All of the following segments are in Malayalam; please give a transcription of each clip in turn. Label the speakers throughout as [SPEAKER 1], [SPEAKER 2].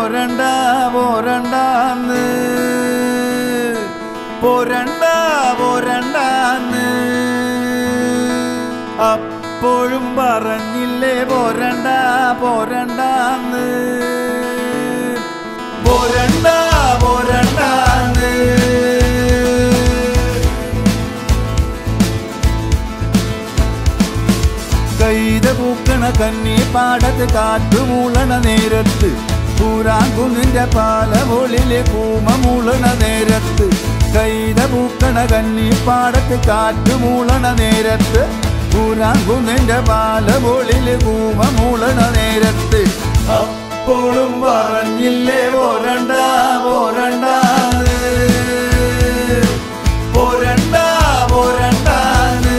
[SPEAKER 1] പോരണ്ട പോരണ്ടാന്ന് പോരണ്ട പോരണ്ടാന്ന് അപ്പോഴും പറഞ്ഞില്ലേ പോരണ്ട പോരണ്ടാന്ന് പോരണ്ട പോരണ്ടാന്ന് കൈത പൂക്കണ കന്നി പാടത്ത് കാറ്റുമൂളണ നേരത്ത് പൂരാങ്കുന്നിന്റെ പാലമൊളിലെ കൂമമൂളണ നേരത്ത് കൈത പൂക്കണ കന്നി പാടത്ത് കാറ്റുമൂളണ നേരത്ത് പൂരാങ്കുന്നിന്റെ പാലമൊളിലെ കൂമമൂളണ നേരത്ത് അപ്പോഴും പറഞ്ഞില്ലേ പോരണ്ട പോരണ്ടാന്ന് പോരണ്ട പോരണ്ടാന്ന്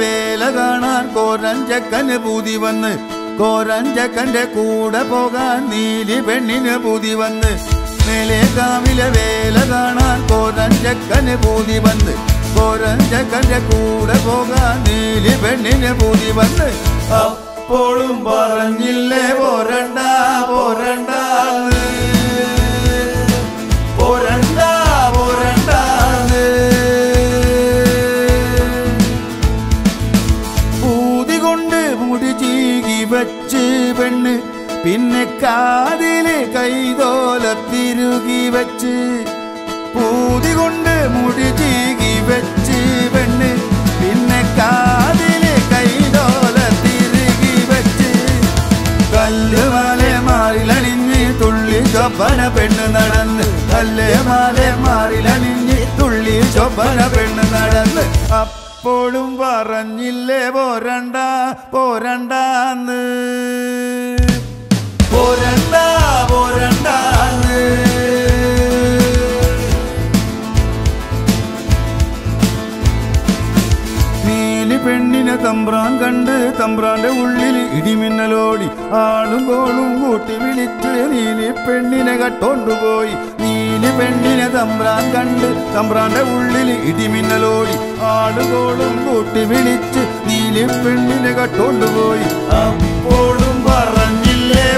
[SPEAKER 1] വേല കാണാൻ കോരഞ്ചക്കന് പൂതി വന്ന് കോരഞ്ചക്കന്റെ കൂടെ പോകാൻ നീലി പെണ്ണിന് പൂതി വന്ന് മേലേക്കാവിലെ വേല കാണാൻ കോരഞ്ചക്കന് പൂതി വന്ന് കോരഞ്ചക്കന്റെ കൂടെ പോകാൻ നീലി പെണ്ണിന് പൂതി വന്ന് അപ്പോഴും പറഞ്ഞില്ലേ പോരണ്ട പോരണ്ടാന്ന് പോരണ്ട പോരണ്ടാന്ന് മുടി ചീകി വെച്ച് പെണ്ണ് പിന്നെ കാതില് കൈതോല തിരുകി വെച്ച് പൂതി കൊണ്ട് മുടി ചീകി വെച്ച് പെണ്ണ് പിന്നെ കാതില് കൈതോല തിരുകി വെച്ച് കല്ലുമാലെ മാറിലണിഞ്ഞ് തുള്ളി ചൊപ്പന പെണ്ണ് നടന്ന് കല്ലുമാലെ മാറിലണിഞ്ഞ് തുള്ളി ചൊപ്പന പെണ്ണ് നടന്ന് അപ്പോഴും പറഞ്ഞില്ലേ പോരണ്ട പോരണ്ടാന്ന് പോരണ്ട പോരണ്ടാന്ന് നീലി പെണ്ണിനെ തമ്പ്രാൻ കണ്ട് തമ്പ്രാന്റെ ഉള്ളിൽ ഇടിമിന്നലോടി ആളും കോളും കൂട്ടി വിളിച്ച് നീലി പെണ്ണിനെ കട്ടോണ്ടുപോയി നീലി പെണ്ണിനെ തമ്പ്രാൻ കണ്ട് തമ്പ്രാന്റെ ഉള്ളിൽ ഇടിമിന്നലോടി ആളുകോളും കൂട്ടി വിളിച്ച് നീലി പെണ്ണിനെ കട്ടോണ്ടുപോയി അപ്പോഴും പറഞ്ഞില്ലേ